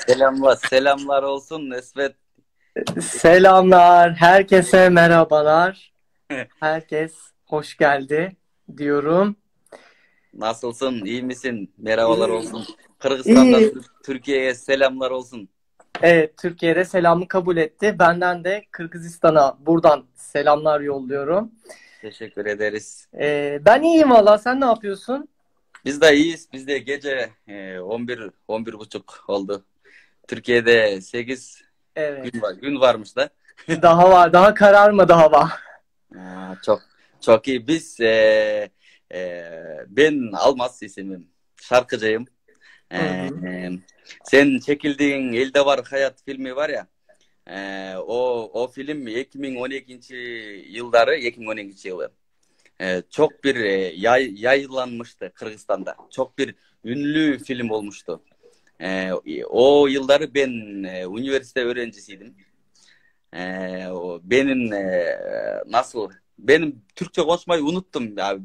Selamlar olsun Nesbet. Selamlar, herkese merhabalar. Herkes hoş geldi diyorum. Nasılsın? İyi misin? Merhabalar İyi, olsun. Kırgızistan'dan iyi. Türkiye'ye selamlar olsun. Evet, Türkiye'de selamı kabul etti. Benden de Kırgızistan'a buradan selamlar yolluyorum. Teşekkür ederiz. Ben iyiyim valla. Sen ne yapıyorsun? Biz de iyiyiz. Biz de gece 11 buçuk oldu. Türkiye'de 8 Evet. gün varmış da. Daha var, daha kararmadı hava. Çok çok iyi. Ben Almaz isimim. Şarkıcıyım. Hı E, hı. Sen çekildiğin Elde Var Hayat filmi var ya. O film 2012 yılları 2012 yılı çok bir yayınlanmıştı Kırgızistan'da. Çok bir ünlü film olmuştu. O yılları ben üniversite öğrencisiydim. Benim Türkçe konuşmayı unuttum ya.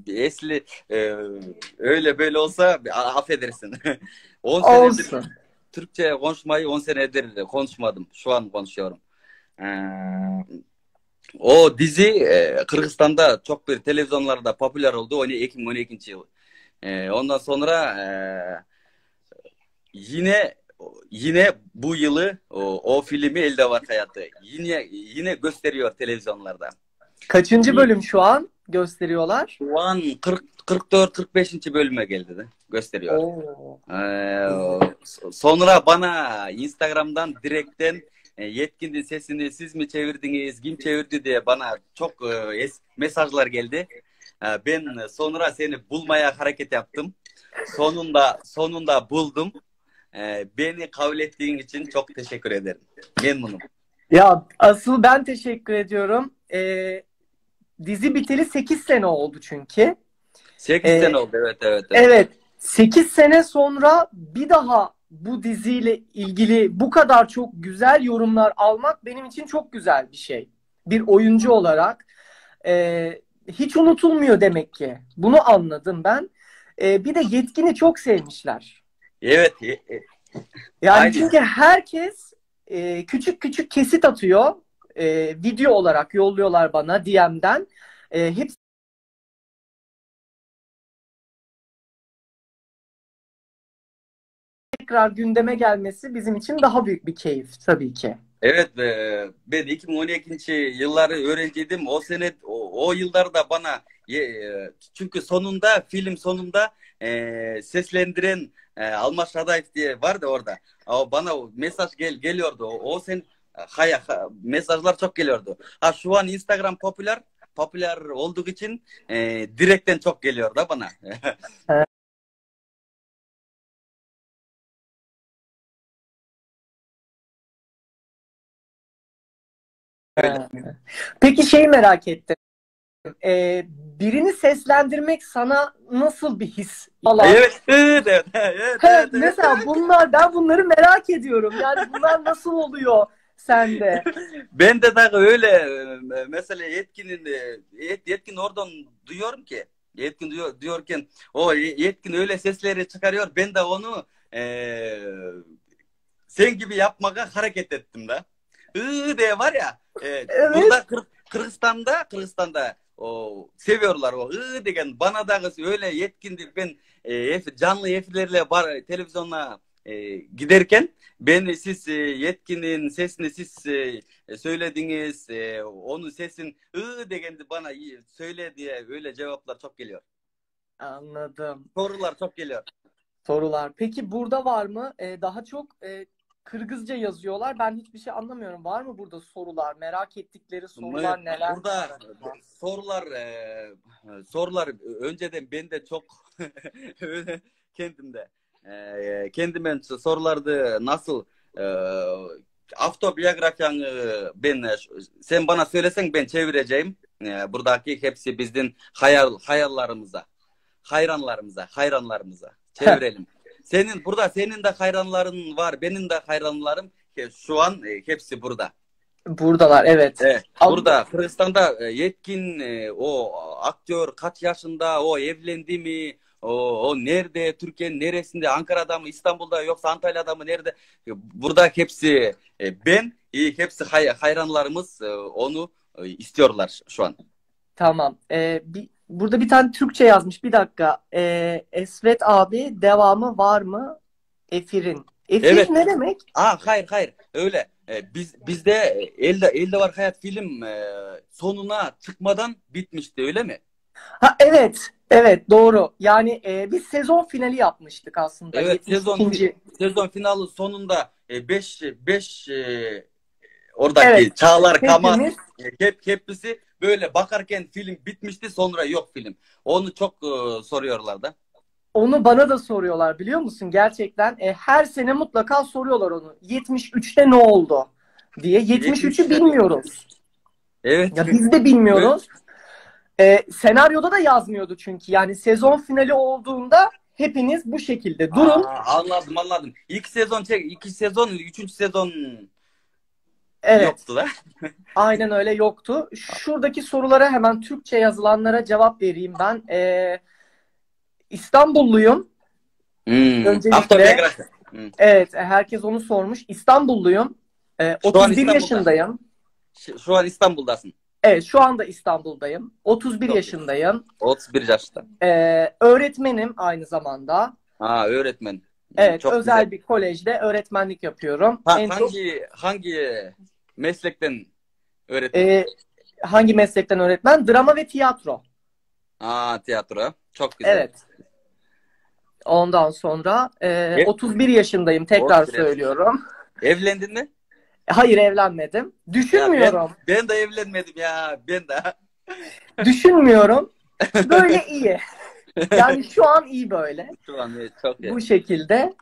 Öyle böyle olsa affedersin. 10 senedir Olsun. Türkçe konuşmayı 10 senedir konuşmadım. Şu an konuşuyorum. Ee, O dizi Kırgızistan'da çok bir televizyonlarda popüler oldu. 2012 yıl. Ondan sonra yine yine bu yılı o filmi Elde Var Hayatı yine gösteriyor televizyonlarda. Kaçıncı bölüm şu an gösteriyorlar? Şu an 44-45. bölüme geldi de gösteriyor. Oo. Sonra bana Instagram'dan direkten yetkinin sesini siz mi çevirdiniz, kim çevirdi diye bana çok mesajlar geldi. Ben sonra seni bulmaya hareket yaptım. Sonunda buldum. Beni kabul ettiğin için çok teşekkür ederim. Memnunum. Ya asıl ben teşekkür ediyorum. Dizi biteli 8 sene oldu çünkü. 8 Ee, sene oldu. Evet. evet, 8 sene sonra bir daha bu diziyle ilgili bu kadar çok güzel yorumlar almak benim için çok güzel bir şey. Bir oyuncu olarak hiç unutulmuyor demek ki. Bunu anladım ben. Bir de Yetkin'i çok sevmişler. Evet. Yani Aynı. çünkü herkes küçük küçük kesit atıyor. Video olarak yolluyorlar bana DM'den. Hepsi tekrar gündeme gelmesi bizim için daha büyük bir keyif tabii ki. Evet, ben 2012 yılları öğrenciydim. O sene o yıllarda bana çünkü film sonunda seslendiren Almas Şadayev diye vardı orada. O bana mesaj geliyordu. O sen mesajlar çok geliyordu. Şu an Instagram popüler olduğu için direkten çok geliyor da bana. Öyle. Peki şeyi merak ettim. Birini seslendirmek sana nasıl bir his falan? Evet. Mesela ben bunları merak ediyorum. Yani bunlar nasıl oluyor sende? Ben de daha öyle mesela Yetkin oradan duyuyorum ki Yetkin diyorken o Yetkin öyle sesleri çıkarıyor, ben de onu e, sen gibi yapmaya hareket ettim de. Diye var ya Evet. burada Kırgızistan'da o seviyorlar o degen, bana da öyle Yetkindir, ben canlı efirlerle televizyonla giderken siz Yetkin'in sesini siz söylediniz, onun sesin degendi bana söyle diye öyle cevaplar çok geliyor. Anladım. Sorular çok geliyor. Sorular. Peki burada var mı? Daha çok Kırgızca yazıyorlar. Ben hiçbir şey anlamıyorum. Var mı burada sorular? Merak ettikleri sorular neler var Burada acaba? sorular önceden ben de çok öyle kendimde kendime sorulardı, nasıl e, autobiyografiyanı ben sen bana söylesen ben çevireceğim. Buradaki hepsi bizden hayranlarımıza çevirelim. Senin de hayranların var, benim de hayranlarım şu an hepsi burada. Buradalar, evet. Evet, burada Kırgızistan'da Yetkin o aktör kaç yaşında, o evlendi mi, O nerede? Türkiye'nin neresinde? Ankara'da mı? İstanbul'da yoksa Antalya'da mı? Nerede? Burada hepsi hepsi hayranlarımız onu istiyorlar şu an. Tamam. Burada bir tane Türkçe yazmış. Bir dakika. Esvet abi devamı var mı? Efir'in. Efir Evet. ne demek? Hayır öyle. Bizde elde var hayat film sonuna çıkmadan bitmişti öyle mi? Ha, evet. Evet, doğru. Yani biz sezon finali yapmıştık aslında. Evet, 72. sezon finali sonunda 5 Evet. oradaki Çağlar Kamas Hepimiz hepsi böyle bakarken film bitmişti, sonra yok film. Onu çok soruyorlar da. onu bana da soruyorlar, biliyor musun? Gerçekten her sene mutlaka soruyorlar onu. 73'te ne oldu diye. 73'ü 73'te. bilmiyoruz. Evet. Ya biz de bilmiyoruz. Senaryoda da yazmıyordu çünkü. Yani sezon finali olduğunda hepiniz bu şekilde durun. Anladım. İki sezon, üçüncü sezon Evet. yoktu da. Aynen öyle, yoktu. Şuradaki sorulara hemen Türkçe yazılanlara cevap vereyim ben. İstanbulluyum. Öncelikle Autobiyografi. evet, herkes onu sormuş. İstanbulluyum. Şu an 31 İstanbul'da. yaşındayım. Şu an İstanbul'dasın. Evet, şu anda İstanbul'dayım. 31 Çok iyi. yaşındayım. 31 yaşta. Öğretmenim aynı zamanda. Öğretmen. Evet, Çok özel güzel. bir kolejde öğretmenlik yapıyorum. Hangi meslekten öğretmen? Hangi meslekten öğretmen? Drama ve tiyatro. Tiyatro. Çok güzel. Evet. Ondan sonra Ev- 31 yaşındayım, tekrar 31 yaşında. söylüyorum. Evlendin mi? Hayır, evlenmedim. Ya Düşünmüyorum. ben de evlenmedim ya. Ben de. Düşünmüyorum. Böyle iyi. Yani şu an iyi böyle. Şu an çok iyi. Bu şekilde.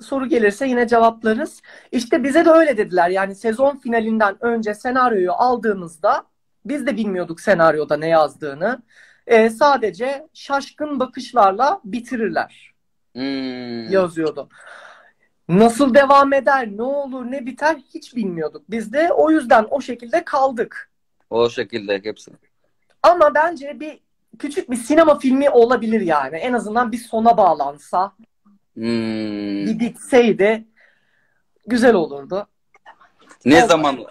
Soru gelirse yine cevaplarız. İşte bize de öyle dediler. Yani sezon finalinden önce senaryoyu aldığımızda biz de bilmiyorduk senaryoda ne yazdığını. Sadece şaşkın bakışlarla bitirirler yazıyordu. Nasıl devam eder, ne olur, ne biter hiç bilmiyorduk. Biz de o yüzden o şekilde kaldık. O şekilde hepsi. Ama bence küçük bir sinema filmi olabilir yani. En azından bir sona bağlansa, bir bitseydi güzel olurdu. Ne zaman?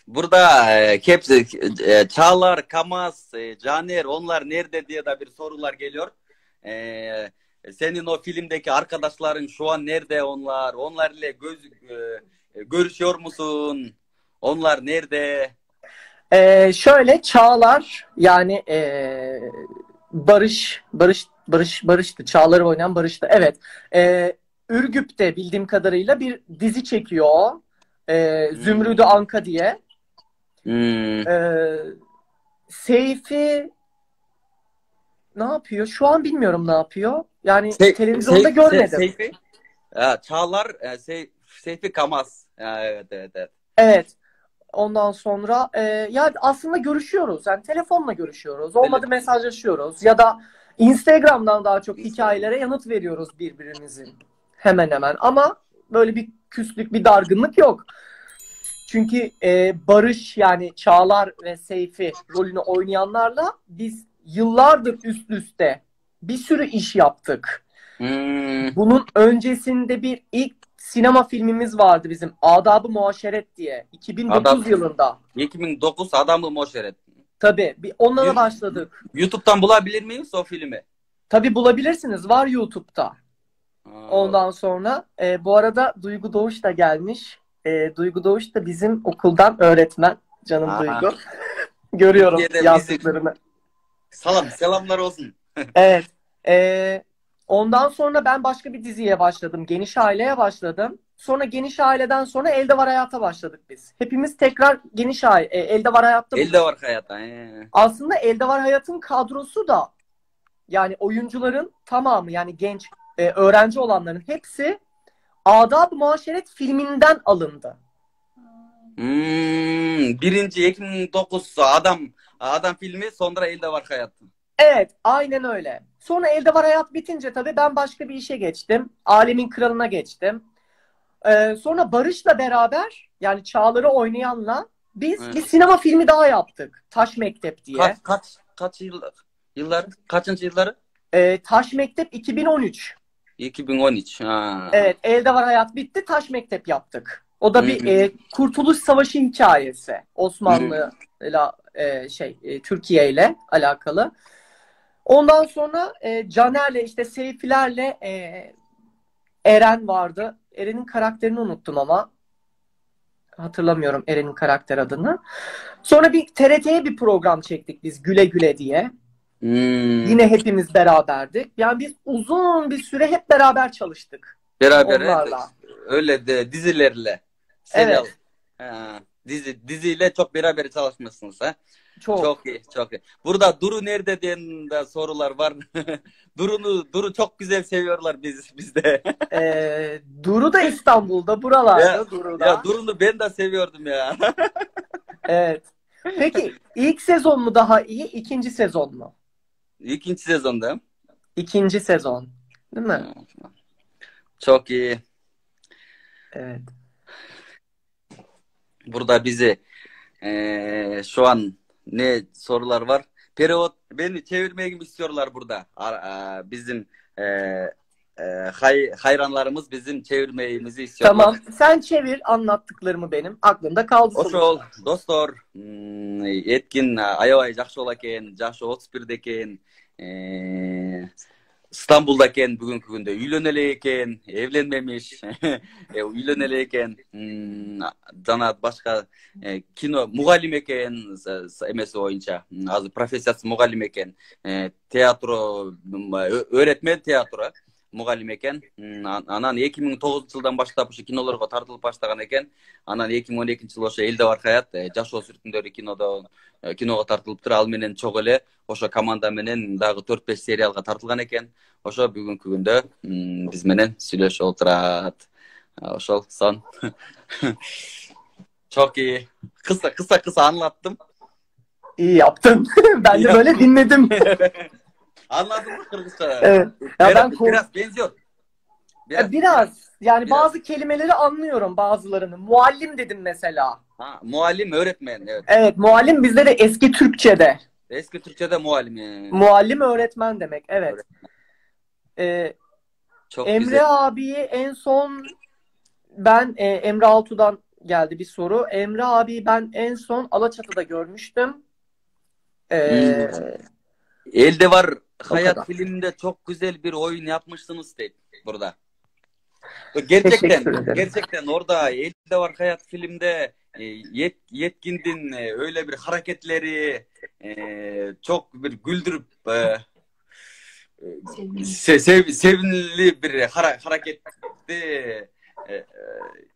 Burada hepsi Çağlar, Kamaz, Caner, onlar nerede diye de bir sorular geliyor. Senin o filmdeki arkadaşların şu an nerede onlar? Onlar ile görüşüyor musun? Onlar nerede? Şöyle Çağlar yani Barış'tı. Çağlar'ı oynayan Barış'tı. Evet. Ürgüp'te bildiğim kadarıyla bir dizi çekiyor o. Zümrüdü Anka diye. Seyfi ne yapıyor? Şu an bilmiyorum ne yapıyor. Yani televizyonda görmedim. Seyfi? Çağlar, Seyfi Kamaz. Evet. Evet. Ondan sonra ya aslında görüşüyoruz. Yani telefonla görüşüyoruz. Olmadı mesajlaşıyoruz. Ya da Instagram'dan daha çok hikayelere yanıt veriyoruz birbirimizin. Hemen hemen. Ama böyle bir küslük, bir dargınlık yok. Çünkü Barış yani Çağlar ve Seyfi rolünü oynayanlarla biz yıllardır üst üste bir sürü iş yaptık. Bunun öncesinde bir ilk sinema filmimiz vardı bizim. Adab-ı Muaşeret diye. 2009 yılında. 2009 Adab-ı Muaşeret. Tabii. Onunla da başladık. YouTube'dan bulabilir miyiz o filmi? Tabii bulabilirsiniz. Var YouTube'da. Ondan sonra bu arada Duygu Doğuş da gelmiş. Duygu Doğuş da bizim okuldan öğretmen. Canım Duygu. Görüyorum yazdıklarını. Selamlar olsun. Evet. Ondan sonra ben başka bir diziye başladım. Geniş Aile'ye başladım. Sonra Geniş Aile'den sonra Elde Var Hayat'a başladık biz. Hepimiz tekrar Geniş Aile, Elde Var Hayat'ta. Elde Var Hayat'ta. Aslında Elde Var Hayat'ın kadrosu da yani oyuncuların tamamı yani genç öğrenci olanların hepsi Adab-ı Muaşeret filminden alındı. Birinci 2009 Adam filmi, sonra Elde Var Hayat. Evet, aynen öyle. Sonra Elde Var Hayat bitince tabii ben başka bir işe geçtim. Alemin Kralı'na geçtim. Sonra Barış'la beraber yani Çağlar'ı oynayanla biz bir sinema filmi daha yaptık. Taş Mektep diye. Kaç yıl? Yıllar kaçıncı yılları? Taş Mektep 2013. 2013. Ha. Evet, Elde Var Hayat bitti. Taş Mektep yaptık. O da bir Hı. Kurtuluş Savaşı hikayesi. Hı. Osmanlı ile Türkiye ile alakalı. Ondan sonra Caner'le işte Seyfiler'le Eren vardı. Eren'in karakterini unuttum ama hatırlamıyorum Eren'in karakter adını. Sonra bir TRT'ye bir program çektik biz Güle Güle diye. Hmm. Yine hepimiz beraberdik. Yani biz uzun bir süre hep beraber çalıştık Beraber onlarla. öyle de dizilerle serial, Evet, ha, diziyle çok beraber çalışmışsınız ha. çok. Çok iyi, çok iyi. Burada Duru nerede diye de sorular var. Duru çok güzel seviyorlar bizde. Duru da İstanbul'da, Ya buralarda Duru ya da. Duru'nu ben de seviyordum ya. Evet. Peki ilk sezon mu daha iyi, ikinci sezon mu? İkinci sezonda. İkinci sezon. Değil mi? Çok iyi. Evet. Burada bizi şu an ne sorular var? Periyot beni çevirmeye gibi istiyorlar burada. Bizim hayranlarımız bizim çevirmemizi istiyorlar. Tamam. Sen çevir anlattıklarımı benim. Aklımda kaldı Ошол sonuçta. достор эткин аябай жакшы боло экен, жашы 31 экен. Стамбулда экен бүгүнкү күндө үйлөнө элек экен, evlenmemiş. Үйлөнө элек экен. Жана башка кино мугалим экен, эмеси боюнча. Азыр профессиясы мугалим экен. Театр öğretmen театры мугалим экен. Анан 2009-жылдан баштап ушу кинолорго тартылып баштаган экен. Анан 2012-жылы ошо Элде бар хаят жашоо сүрүтүндөрү киного тартылыптыр. Ал менен чогуу эле ошо команда менен дагы 4-5 сериалга тартылган экен. Ошо бүгүнкү күндө биз менен сүйлөшүп отурат. Ошол сон. Çok iyi. Kısa anlattım. İyi yaptın. Ben de böyle dinledim. Anladın mı Kırgızca? Evet. Ya Biraz benziyor. Biraz. Yani Biraz. bazı kelimeleri anlıyorum bazılarını. Muallim dedim mesela. Ha, muallim öğretmen. Evet. Evet, muallim bizde de eski Türkçe'de. Eski Türkçe'de muallim. Yani. Muallim öğretmen demek. Evet. Çok Emre güzel. abiyi en son ben Emre Altu'dan geldi bir soru. Emre abiyi ben en son Alaçatı'da görmüştüm. Elde Var O Hayat kadar. filminde çok güzel bir oyun yapmışsınız deyip burada. Teşekkür ederim. Gerçekten orada Elde Var Hayat filmde yetkindin öyle bir hareketleri çok bir güldürüp sevimli bir hareketi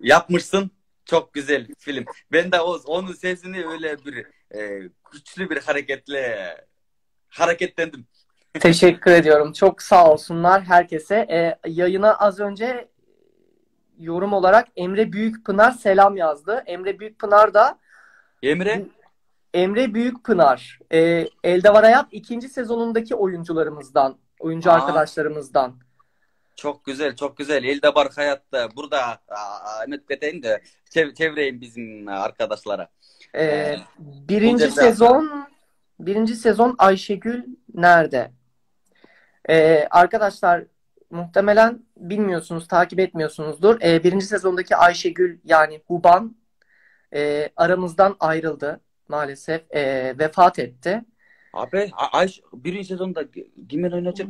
yapmışsın. Çok güzel film. Ben de onun sesini öyle bir güçlü bir hareketle hareketlendim. Teşekkür ediyorum. Çok sağ olsunlar herkese. Yayına az önce yorum olarak Emre Büyükpınar selam yazdı. Emre Büyükpınar da Emre Büyükpınar. Elde Var Hayat ikinci sezonundaki oyuncularımızdan, oyuncu arkadaşlarımızdan. Çok güzel, çok güzel. Elde Var Hayat'ta burada Ahmet Bete'nin de çevreyim bizim arkadaşlara. Birinci sezon Ayşegül nerede? Arkadaşlar muhtemelen bilmiyorsunuz, takip etmiyorsunuzdur. Birinci sezondaki Ayşegül yani Huban aramızdan ayrıldı maalesef. Vefat etti. Abi birinci sezonda kimler oynayacak?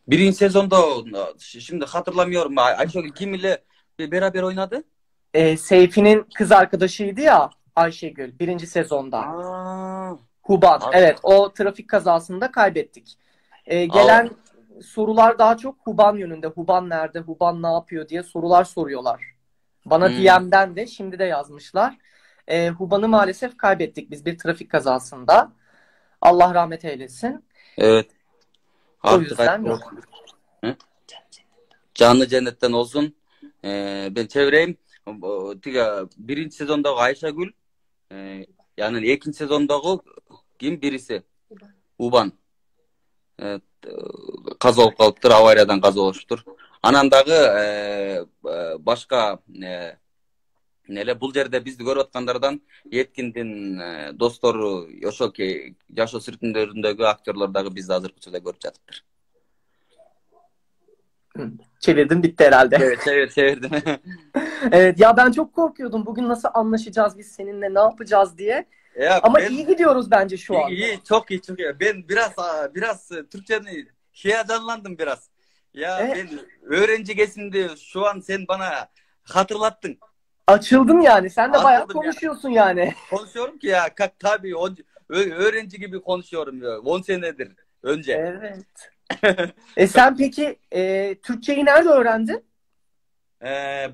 Birinci sezonda şimdi hatırlamıyorum. Ayşegül kim ile beraber oynadı? Seyfi'nin kız arkadaşıydı ya Ayşegül birinci sezonda. Huban. Evet, o trafik kazasında kaybettik. Gelen sorular daha çok Huban yönünde. Huban nerede? Huban ne yapıyor diye sorular soruyorlar. Bana DM'den de şimdi de yazmışlar. Huban'ı maalesef kaybettik biz bir trafik kazasında. Allah rahmet eylesin. Evet. O yüzden yok. Canlı cennetten olsun. Ben çevireyim. Birinci sezondaki Ayşegül yani ikinci sezondaki kim birisi? Huban. Kaza olup kalıptır. Avariyadan kaza olmuştur. Anandagı başka Nele бул жерде бизди көрүп аткандардан Еткиндин достору ошол жашоо сүрүтүндөрүндөгү актерлор дагы бизди азыркы учурда көрүп жатыптыр. Çevirdim bitti herhalde. Evet, çevirdim. Evet ya, ben çok korkuyordum bugün nasıl anlaşacağız biz seninle, ne yapacağız diye. Ya Ama iyi gidiyoruz bence şu an. iyi, çok iyi, çok iyi. Ben biraz Türkçeni heyecanlandım biraz. Ya ben öğrenci gezinde şu an sen bana hatırlattın. Açıldın yani. Sen de bayağı Açıldım konuşuyorsun yani. Konuşuyorum ki ya tabii öğrenci gibi konuşuyorum ya 10 senedir önce. Evet. Sen peki Türkçeyi nerede öğrendin?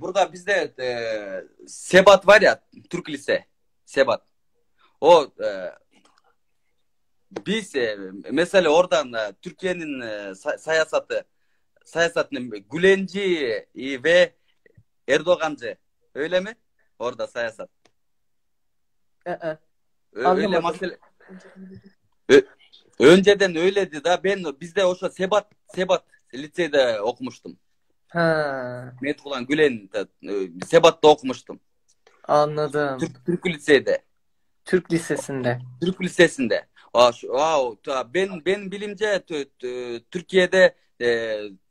Burada bizde Sebat var ya, Türk Lise Sebat. O biz mesela oradan Türkiye'nin siyasetini Gülenci ve Erdoğancı, öyle mi? Orada siyaset. Öyle mesela. Önceden öyleydi da bizde o Sebat lisede okumuştum. Ha. Methulan Gülen Sebat'ta okumuştum. Anladım. Türk Lise'de. Türk Lisesi'nde. Türk Lisesi'nde. Ben bilimce Türkiye'de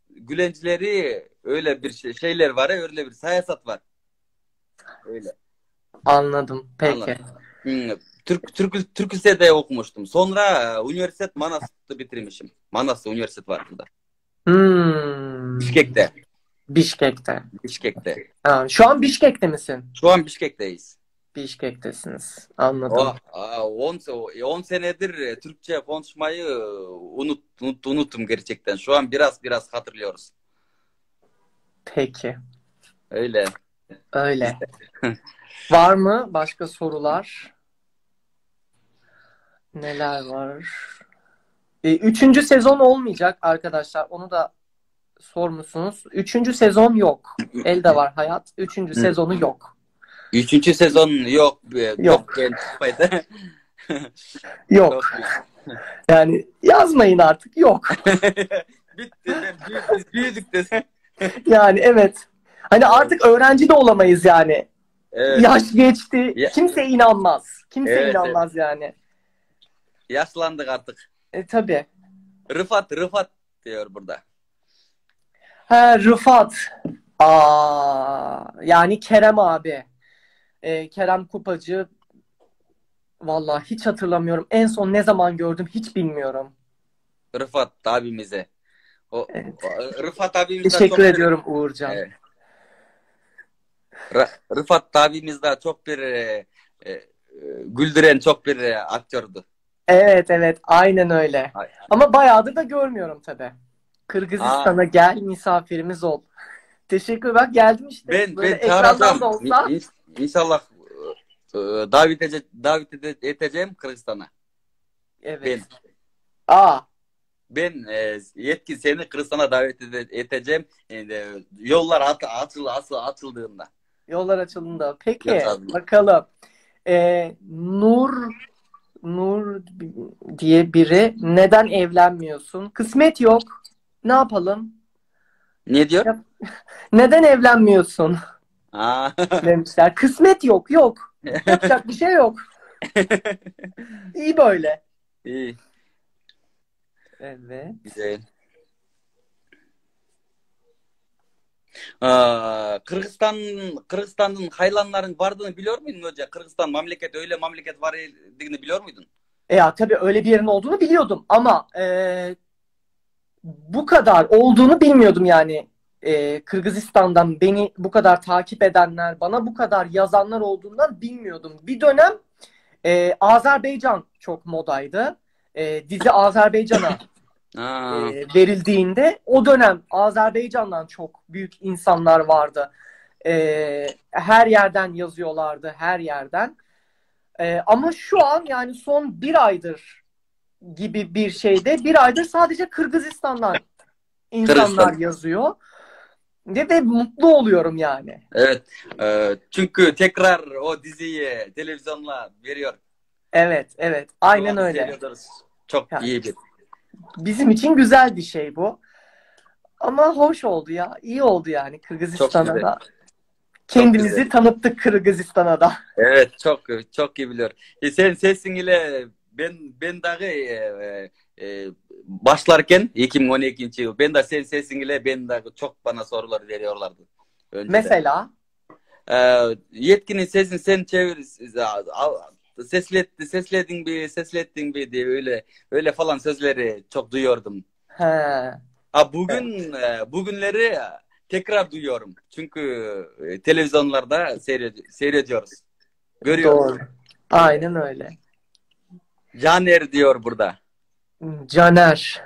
Gülencileri öyle bir şeyler var ya, öyle bir siyaset var. Öyle. Anladım. Peki. Anladım. Türk Lise'de okumuştum. Sonra üniversite Manas'ta bitirmişim. Manas üniversite var burada. Bişkek'te. Bişkek'te. Ha, şu an Bişkek'te misin? Şu an Bişkek'teyiz. Bişkek'tesiniz. Anladım. 10 senedir Türkçe konuşmayı unuttum gerçekten. Şu an biraz hatırlıyoruz. Peki. Öyle. Var mı başka sorular? Neler var? 3. sezon olmayacak arkadaşlar. Onu da sormuşsunuz. 3. sezon yok. Elde var hayat. 3. sezonu yok. 3. sezon yok. Yok. Yok. Yani yazmayın artık. Yok. Bitti. Biz büyüdük de. Yani evet. Hani artık öğrenci de olamayız yani. Evet. Yaş geçti. Kimse inanmaz. Kimse inanmaz yani. Yaşlandık artık. Tabii. Rıfat diyor burada. Ha, Rıfat. Yani Kerem abi. Kerem Kupacı. Vallahi hiç hatırlamıyorum. En son ne zaman gördüm hiç bilmiyorum. Rıfat abimize. Evet. Rıfat abimize teşekkür ediyorum Uğurcan. Evet. Rıfat abimiz de çok bir güldüren çok bir aktördü. Evet. Aynen öyle. Ama bayağıdır da görmüyorum tabii. Kırgızistan'a gel, misafirimiz ol. Teşekkür, bak geldim işte. Ben ekrandan da olsa. İnşallah davet edeceğim Kırgızistan'a. Evet. Ben Yetkin seni Kırgızistan'a davet edeceğim. Yollar açıldığında. Yollar açıldığında. Peki bakalım. Nur diye biri, neden evlenmiyorsun? Kısmet yok. Ne yapalım? Ne diyor? Neden evlenmiyorsun? Demişler. Kısmet yok. Yapacak bir şey yok. İyi böyle. İyi. Evet. Güzel. Kırgızistan'ın haylanların vardığını biliyor muydun hocam? Kırgızistan öyle memleket var dediğini biliyor muydun? Ya tabii öyle bir yerin olduğunu biliyordum ama bu kadar olduğunu bilmiyordum yani. Kırgızistan'dan beni bu kadar takip edenler, bana bu kadar yazanlar olduğundan bilmiyordum. Bir dönem Azerbaycan çok modaydı. Dizi Azerbaycan'a verildiğinde o dönem Azerbaycan'dan çok büyük insanlar vardı. Her yerden yazıyorlardı, her yerden. Ama şu an yani son bir aydır gibi bir şeyde, bir aydır sadece Kırgızistan'dan insanlar yazıyor. Ve mutlu oluyorum yani. Evet. Çünkü tekrar o diziyi televizyonla veriyor. Evet. Aynen öyle. Çok yani, iyi bir. Bizim için güzel bir şey bu. Ama hoş oldu ya. İyi oldu yani Kırgızistan'a da. Kendimizi güzel. tanıttık Kırgızistan'a da. Evet, çok iyi biliyor. Sen sesin ile ben dahi başlarken 2012 yıl ben de sen sesin ile ben de çok bana sorular veriyorlardı önceden. Mesela Yetkinin sesini sen çevir, seslettin bir diye öyle falan sözleri çok duyuyordum. he, Ha evet, bugünleri tekrar duyuyorum. Çünkü televizyonlarda seyrediyoruz. Görüyoruz. doğru. Aynen öyle. Caner diyor burada. Caner.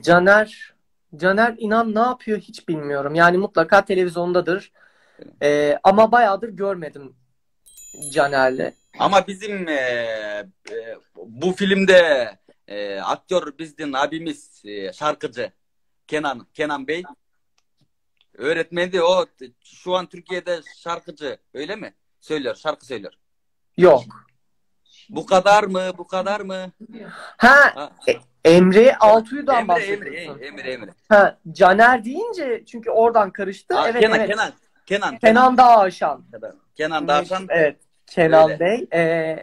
Caner. Caner inan ne yapıyor hiç bilmiyorum. Yani mutlaka televizyondadır. Ama bayağıdır görmedim Caner'le. Ama bizim bu filmde aktör bizden abimiz şarkıcı Kenan Bey öğretmeni o şu an Türkiye'de şarkıcı öyle mi? Şarkı söylüyor. Yok. Bu kadar mı? Bu kadar mı? Ha, Ha. Emre Altuğ'dan Emre bahsediyorsun. Emre. Ha, Caner deyince çünkü oradan karıştı. Aa, Evet, Kenan evet. Kenan Kenan Dağaşan. Kenan Dağşan Evet. Kenan öyle. Bey.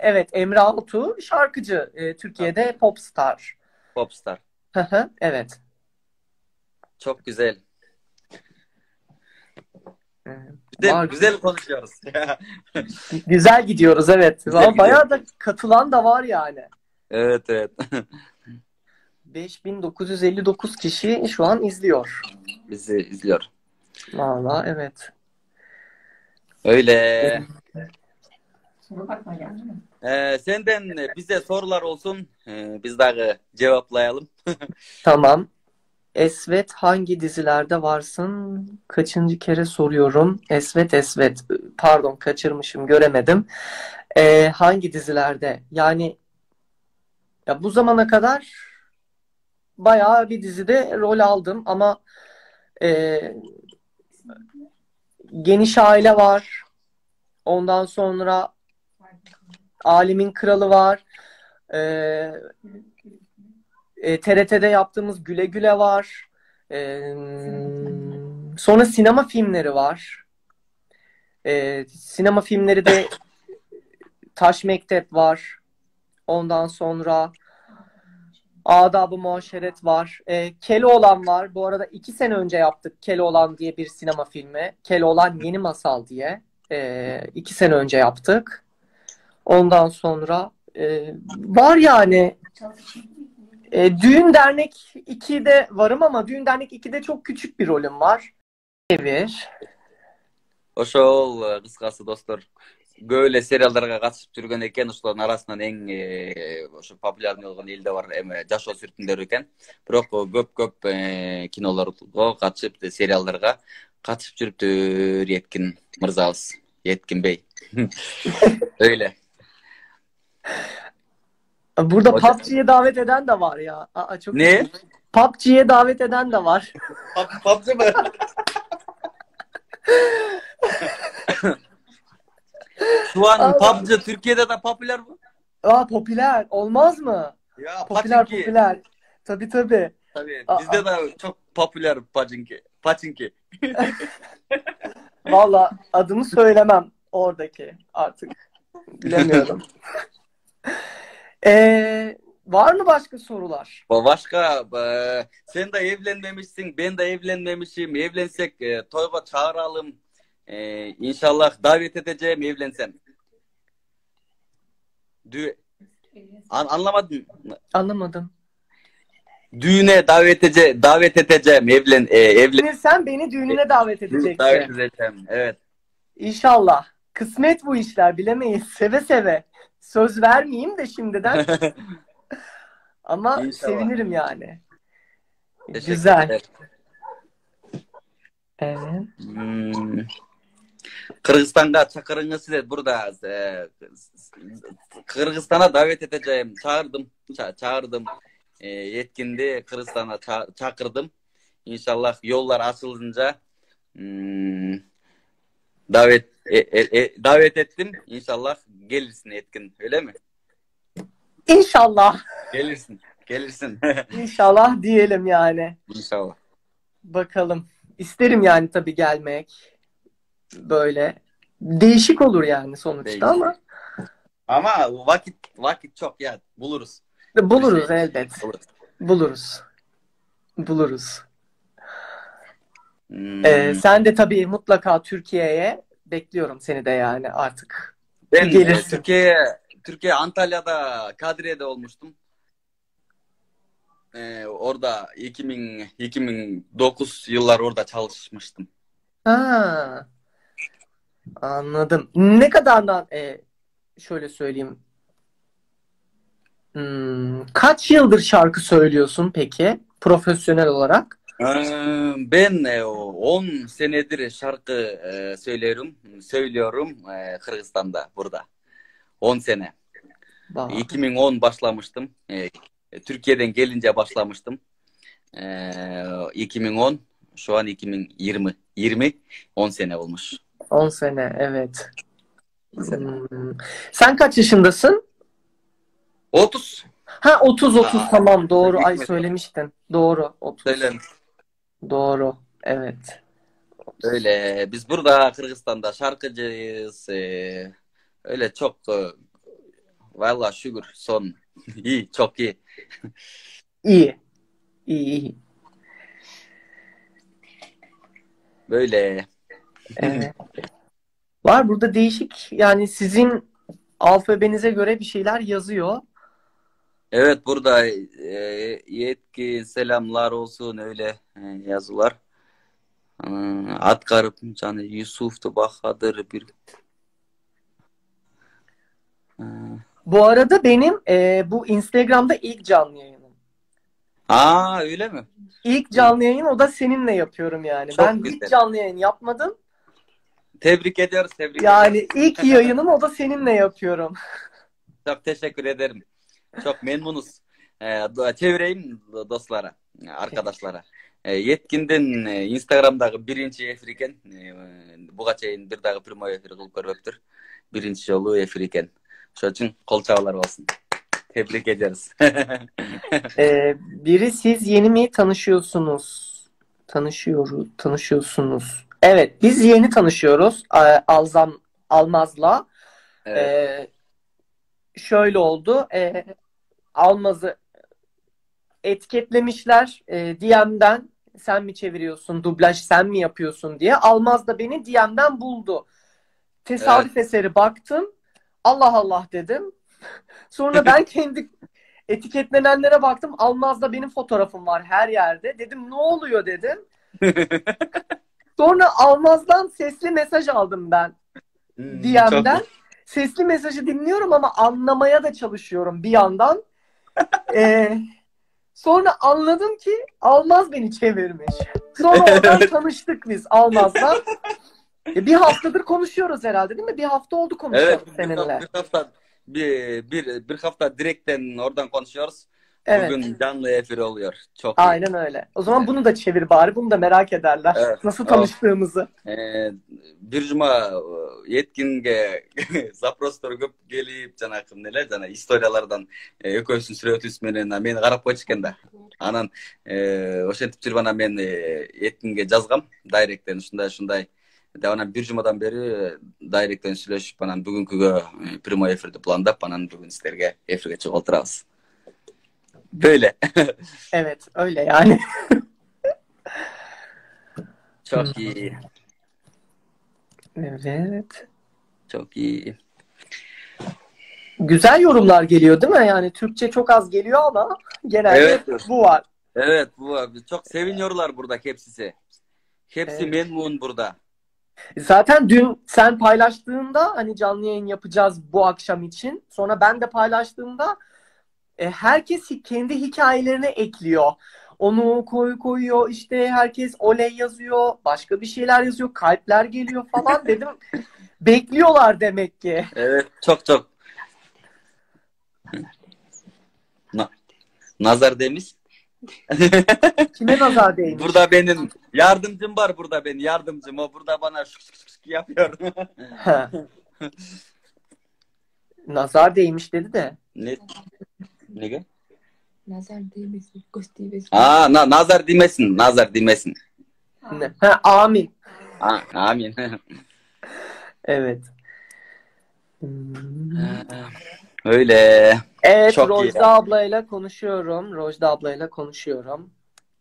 Evet, Emre Altuğ şarkıcı. Türkiye'de popstar. Popstar. Evet. Çok güzel. Var. Güzel konuşuyoruz. Güzel gidiyoruz, evet. Güzel Bayağı da katılan da var yani. Evet. 5959 kişi şu an izliyor. Bizi izliyor. Vallahi evet. Öyle. Senden bize sorular olsun. Biz daha cevaplayalım. Tamam. Esvet hangi dizilerde varsın? Kaçıncı kere soruyorum. Esvet. Pardon, kaçırmışım, göremedim. Hangi dizilerde? Yani ya bu zamana kadar bayağı bir dizide rol aldım ama e, Geniş Aile var. Ondan sonra Alimin Kralı var. TRT'de yaptığımız Güle Güle var. Sonra sinema filmleri var. Sinema filmleri de Taş Mektep var. Ondan sonra Adab-ı Muaşeret var. Keloğlan var. Bu arada 2 sene önce yaptık Keloğlan diye bir sinema filmi. Keloğlan Yeni Masal diye. 2 sene önce yaptık. Ondan sonra var yani. Düğün Dernek 2'de varım ama Düğün Dernek 2'de çok küçük bir rolüm var. Çevir. Ошол кыскасы достор көбүлө сериалдарга катышып жүргөн экен. Ошолордун арасынан эң ошо популярный болгон элде бар эме жашоо сүрүтүндөр экен. Бирок көп кинолорго катышып, сериалдарга катышып жүрүптүр Еткин мырзабыз, Еткин Бey. Öyle. Burada PUBG'ye davet eden de var ya. Çok Ne? iyi. PUBG'ye davet eden de var. PUBG mı? Şu an PUBG Türkiye'de de popüler mi? Popüler. Olmaz mı? Ya Popüler. Tabii. Tabii. Bizde de çok popüler Pachinki. Valla adımı söylemem oradaki artık. Bilemiyorum. Var mı başka sorular? Başka sen de evlenmemişsin, ben de evlenmemişim. Evlensek toyga çağıralım. İnşallah davet edeceğim evlensem. Anlamadın mı? Anlamadım. Düğüne davet edeceğim. Sen beni düğününe davet edeceksin. Davet edeceğim. Evet. İnşallah. Kısmet bu işler, bilemeyiz. Seve seve. Söz vermeyeyim de şimdiden. Ama İnşallah. sevinirim yani. Güzel. Evet. Kırgızistan'a çakırınız size burada. Kırgızistan'a davet edeceğim. Çağırdım. Yetkindi Kırgızistan'a çağırdım. İnşallah yollar açılınca davet ettim. İnşallah gelirsin Yetkin. Öyle mi? İnşallah. Gelirsin. İnşallah diyelim yani. İnşallah. Bakalım. İsterim yani tabii gelmek. Böyle değişik olur yani sonuçta Değişik. ama vakit çok ya. Buluruz. buluruz Bir şey. elbet. Buluruz. Buluruz. Buluruz. Hmm. Sen de tabii mutlaka Türkiye'ye bekliyorum seni de yani artık. Bir Ben gelirsin. Türkiye Antalya'da Kadriye'de olmuştum. Orada 2009 yıllar orada çalışmıştım. Ha, anladım. Ne kadardan şöyle söyleyeyim. Kaç yıldır şarkı söylüyorsun peki profesyonel olarak? Ben 10 senedir şarkı söylüyorum Kırgızistan'da burada. 10 sene. Vay. 2010 başlamıştım. Türkiye'den gelince başlamıştım. 2010, şu an 2020. 10 sene olmuş. 10 sene, evet. 10 sene. Sen kaç yaşındasın? 30. Ha 30 tamam doğru. Ay Gitmedi. söylemiştin. Doğru 30. Söylerim. Doğru. Evet. Öyle. Biz burada Kırgızistan'da şarkıcıyız. Öyle çok vallahi şükür son iyi, çok iyi. İyi. İyi. Böyle. Evet. Var burada değişik yani sizin alfabenize göre bir şeyler yazıyor. Evet, burada yetki selamlar olsun öyle yazılar. Atkarıp canı Yusuf'tu Bahadır bir. Bu arada benim bu Instagram'da ilk canlı yayınım. Öyle mi? İlk canlı yayın o da seninle yapıyorum yani. Çok Ben güzel. hiç canlı yayın yapmadım. Tebrik ediyoruz, tebrik Yani ediyoruz. ilk yayınım o da seninle yapıyorum. Çok teşekkür ederim. Çok memnunuz. Çevireyim dostlara, arkadaşlara. Yetkindin Instagram'dagi birinchi efir eken. Buga чейин bir dagы prямой efir kılıp көрүптүр. Birinchi жолу efir eken. Şo үчүн kol çabalar olsun. Tebrik ederiz. Biri siz yeni mi tanışıyorsunuz? Tanışıyorsunuz. Evet, biz yeni tanışıyoruz. Almaz'la. Evet. Şöyle oldu. Almaz'ı etiketlemişler DM'den. Sen mi çeviriyorsun, dublaj sen mi yapıyorsun diye. Almaz da beni DM'den buldu. Tesadüf eseri baktım. Allah Allah dedim. Sonra ben kendi etiketlenenlere baktım. Almaz'da benim fotoğrafım var her yerde. Dedim ne oluyor dedim. Sonra Almaz'dan sesli mesaj aldım ben. DM'den. Sesli mesajı dinliyorum ama anlamaya da çalışıyorum bir yandan. Sonra anladım ki Almaz beni çevirmiş. Sonra oradan tanıştık biz Almaz'la. Bir haftadır konuşuyoruz herhalde değil mi? Bir hafta oldu konuşalım seninle. Bir hafta direkten oradan konuşuyoruz. Evet. Bugün canlı efir oluyor. Çok Aynen öyle. O zaman bunu da çevir bari. Bunu da merak ederler. Evet. Nasıl tanıştığımızı. Bir cuma yetkinge zaprostор көп келип жанакы эмнелер жана историялардан экөөбүздүн сүрөтүбүз менен мени карап койчу экен да. Анан ошентип жүрүп анан мен эткинге жазгам дайректтен ушундай деп анан bir жумадан бери дайректтен сүйлөшүп анан бүгүнкүгө прямой эфирди пландап анан бүгүн сиздерге эфирге чыгып отурабыз. Böyle. Evet öyle yani. Çok iyi. Evet. Çok iyi. Güzel yorumlar geliyor değil mi? Yani Türkçe çok az geliyor ama genelde Evet. bu var. Evet bu var. Çok seviniyorlar burada hepsi. Hepsi Evet. memnun burada. Zaten dün sen paylaştığında hani canlı yayın yapacağız bu akşam için. Sonra ben de paylaştığımda herkes kendi hikayelerine ekliyor. Onu koyuyor işte herkes oley yazıyor. Başka bir şeyler yazıyor. Kalpler geliyor falan dedim. Bekliyorlar demek ki. Evet çok. Nazar demiş. Kime nazar değmiş? Burada benim yardımcım var burada benim yardımcım. O burada bana şık yapıyor. Nazar değmiş dedi de. Ne? Ne? Nazar değmesin, göz değmesin. Nazar demesin. Ne? Amin. Amin. Evet. Hmm. Öyle. Evet, Çok iyi. Rojda ablayla konuşuyorum. Rojda ablayla konuşuyorum.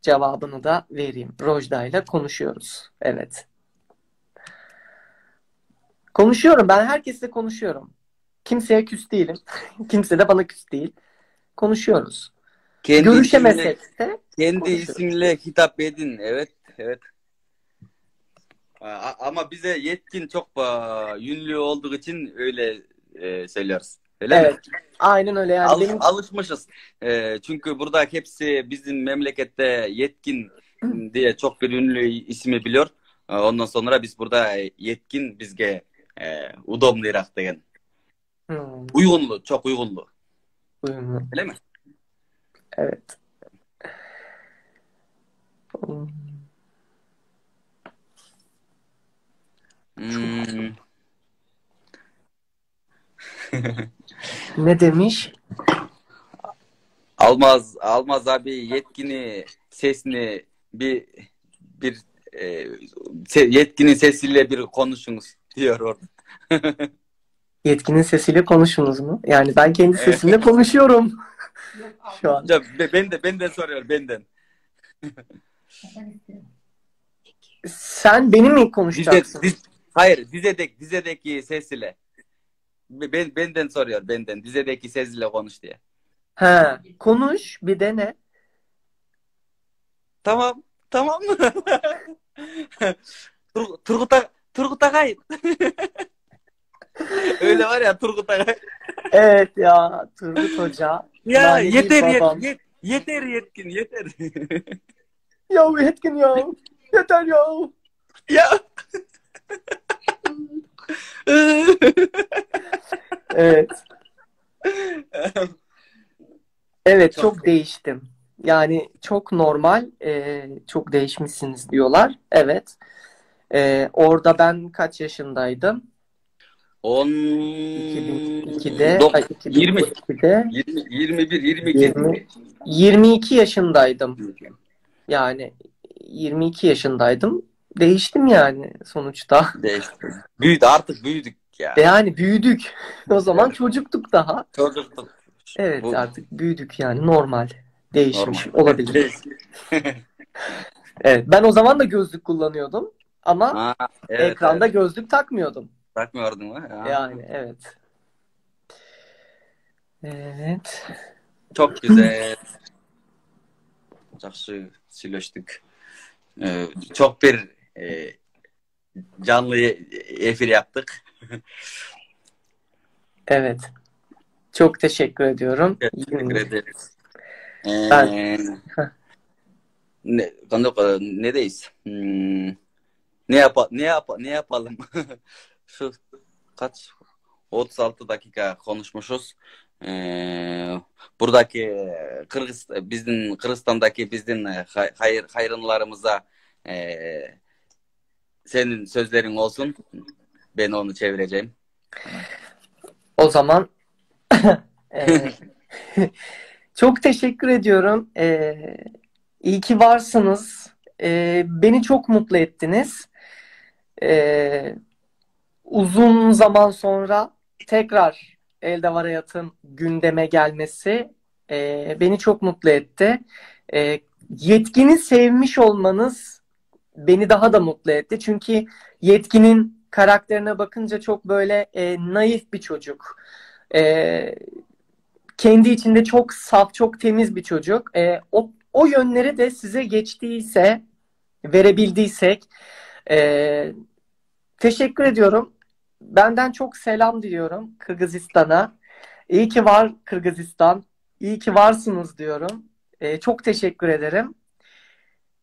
Cevabını da vereyim. Rojda ile konuşuyoruz. Evet. Konuşuyorum. Ben herkesle konuşuyorum. Kimseye küs değilim. Kimse de bana küs değil. Konuşuyoruz. Kendi isimle Görüşemesek de kendi konuşuyoruz. isimle hitap edin. Evet, evet. Ama bize yetkin çok ünlü olduğu için öyle söylüyoruz. Öyle mi? Evet. Aynen öyle yani benim Alışmışız. Çünkü burada hepsi bizim memlekette yetkin diye çok bir ünlü ismi biliyor. Ondan sonra biz burada yetkin bizge udobnıyrak degen. Uygunlu, çok uygunlu. uyumlu. Öyle mi? Evet. Hmm. Ne demiş? Almaz abi yetkini sesini bir yetkinin sesiyle bir konuşunuz diyor orada. Yetkinin sesiyle konuşunuz mu? Yani ben kendi sesimle konuşuyorum şu an. Benden soruyor benden. Sen benim mi konuşacaksın? Hayır dizedeki sesiyle. Benden soruyor benden. Dizedeki sesiyle konuş diye. Ha, konuş bir de ne? Tamam. Tamam mı? Turgut Akay. Öyle var ya Turgut Akay. Evet ya Turgut Hoca. Ya Manevi yeter babam. yeter yetkin yeter. Ya Yetkin ya. Yeter ya. Ya. Evet. Evet Çok çok değiştim. Yani çok normal, çok değişmişsiniz diyorlar. Evet. Orada ben kaç yaşındaydım? 2002'de, 20 2012'de 21 22 22 yaşındaydım. Yani 22 yaşındaydım. Değiştim yani sonuçta. değişti. Artık büyüdük ya. Yani büyüdük. O zaman Evet. çocuktuk daha. Çocukluk. Evet Bu artık büyüdük yani normal. Değişmiş normal. olabilir. Evet ben o zaman da gözlük kullanıyordum ama Ha, evet ekranda evet. gözlük takmıyordum. Takmıyordun mu? Ya. Yani evet. Evet. Çok güzel. Жақсы söyleştik. Çok bir canlı efir yaptık. Evet. Çok teşekkür ediyorum. Teşekkür ederiz. Ben Nedeyiz? Ne yapalım? Şu kaç 36 dakika konuşmuşuz. Buradaki bizim Kırgızistan'daki bizim hayranlarımıza senin sözlerin olsun. Ben onu çevireceğim. o zaman e, çok teşekkür ediyorum. İyi ki varsınız. Beni çok mutlu ettiniz. Uzun zaman sonra tekrar Elde Var Hayat'ın gündeme gelmesi beni çok mutlu etti. Yetkini sevmiş olmanız beni daha da mutlu etti. Çünkü Yetkin'in karakterine bakınca çok böyle naif bir çocuk. Kendi içinde çok saf, çok temiz bir çocuk. O yönleri de size geçtiyse, verebildiysek teşekkür ediyorum. Benden çok selam diliyorum Kırgızistan'a. İyi ki var Kırgızistan. İyi ki varsınız diyorum. Çok teşekkür ederim.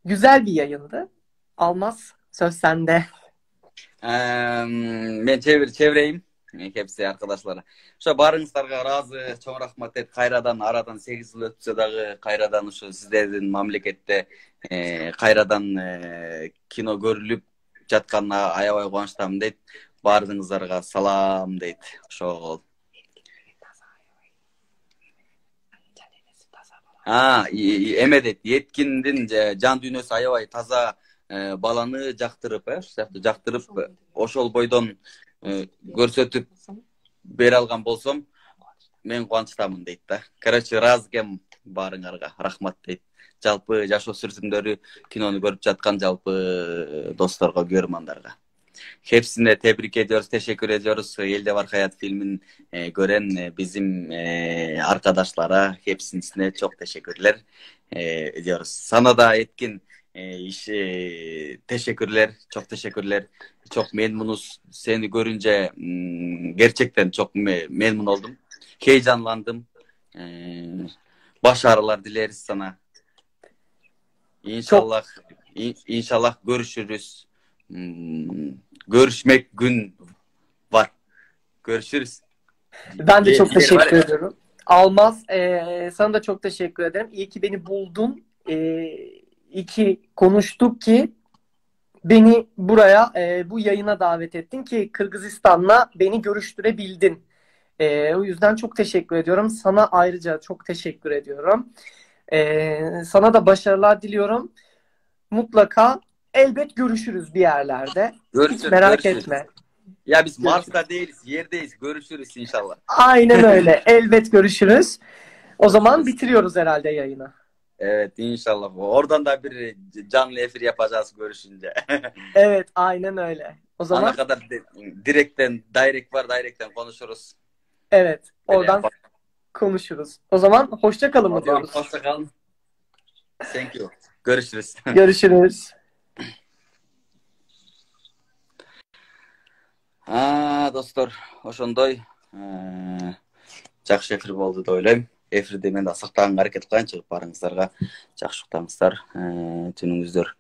Güzel bir yayındı. Almaz, söz sende. Ben çevireyim. Hepsi arkadaşlara. Şu barыңыздарга разы, чоң рахмат эт. Кайрадан арадан 8 жыл өтсө дагы кайрадан ушу сиздердин мамлекетте кайрадан кино көрүлүп жатканына аябай кубанычтамын дейт. Баарыңыздарга салам дейт. Ошол. Эме дейт. Yetkindin жан дүйнөсү аябай таза баланы жактырып, ошол бойдон көрсөтүп бере алган болсом мен кубанычтамын дейт да. Короче, ыраазы экенмин баарыңарга. Рахмат дейт. Жалпы жашоо сүрсүмдөрү кинону көрүп жаткан жалпы досторго, көрөрмандарга. Hepsine tebrik ediyoruz, teşekkür ediyoruz. Elde Var Hayat filmin gören bizim arkadaşlara hepsine çok teşekkürler ediyoruz. Sana da Etkin teşekkürler, çok teşekkürler. Çok memnunuz. Seni görünce gerçekten çok memnun oldum. Heyecanlandım. Başarılar dileriz sana. İnşallah, inşallah görüşürüz. Görüşmek gün var. Görüşürüz. Ben de çok teşekkür ediyorum. Almaz, sana da çok teşekkür ederim. İyi ki beni buldun. İyi ki konuştuk ki beni buraya, bu yayına davet ettin ki Kırgızistan'la beni görüştürebildin. O yüzden çok teşekkür ediyorum. Sana ayrıca çok teşekkür ediyorum. Sana da başarılar diliyorum. Mutlaka elbet görüşürüz bir yerlerde. Görüşürüz, hiç merak görüşürüz. etme. Ya biz Mars'ta değiliz, yerdeyiz. Görüşürüz inşallah. Aynen öyle. Elbet görüşürüz. O zaman bitiriyoruz herhalde yayını. Evet, inşallah. Oradan da bir canlı efir yapacağız görüşünce. Evet, aynen öyle. O zaman Ana kadar direkt var, direkten konuşuruz. evet, Öyle oradan yapalım. konuşuruz. O zaman hoşça kalın mı diyoruz? Hoşça kalın. Thank you. Görüşürüz. Görüşürüz. Достор, ошондой жакшы эфир болду деп ойлойм. Эфирди мен да сактаганга аракет кылайын, чыгып барыңыздарга жакшы уктаңыздар, түнүңүздөр